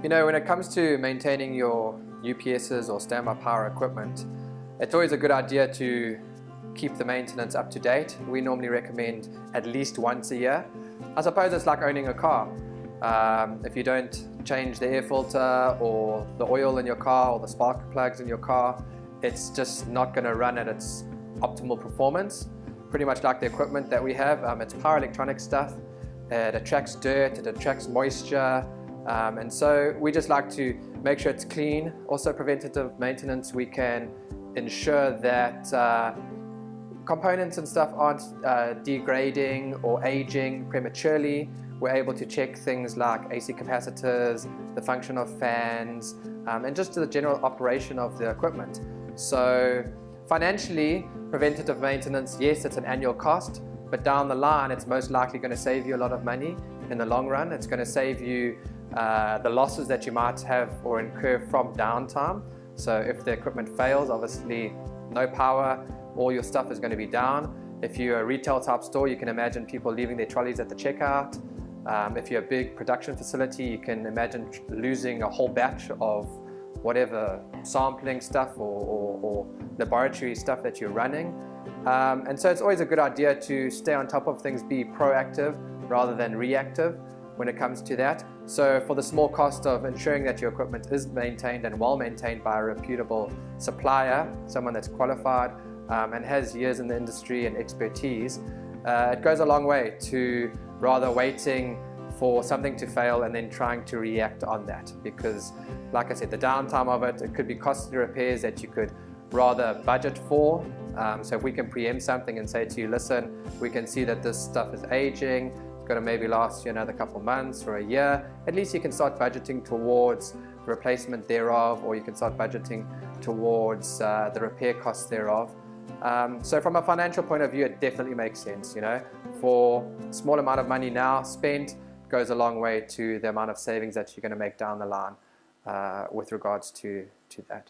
You know, when it comes to maintaining your UPSs or standby power equipment, it's always a good idea to keep the maintenance up to date. We normally recommend at least once a year. I suppose it's like owning a car. If you don't change the air filter or the oil in your car or the spark plugs in your car, it's just not going to run at its optimal performance. Pretty much like the equipment that we have. It's power electronic stuff. It attracts dirt, it attracts moisture, and so we just like to make sure it's clean. Also preventative maintenance, we can ensure that components and stuff aren't degrading or aging prematurely. We're able to check things like AC capacitors, the function of fans, and just the general operation of the equipment. So financially, preventative maintenance, yes, it's an annual cost, but down the line, it's most likely going to save you a lot of money in the long run. It's going to save you the losses that you might have or incur from downtime. So if the equipment fails, obviously no power, all your stuff is going to be down. If you're a retail type store, you can imagine people leaving their trolleys at the checkout. If you're a big production facility, you can imagine losing a whole batch of whatever sampling stuff or laboratory stuff that you're running. And so it's always a good idea to stay on top of things, be proactive rather than reactive when it comes to that. So for the small cost of ensuring that your equipment is maintained and well maintained by a reputable supplier, someone that's qualified and has years in the industry and expertise, it goes a long way to rather waiting for something to fail and then trying to react on that. Because like I said, the downtime of it could be costly repairs that you could rather budget for. So if we can preempt something and say to you, listen, we can see that this stuff is aging, it's going to maybe last you another couple months or a year, at least you can start budgeting towards replacement thereof, or you can start budgeting towards the repair costs thereof. So from a financial point of view, it definitely makes sense. You know, for a small amount of money now spent goes a long way to the amount of savings that you're going to make down the line with regards to that.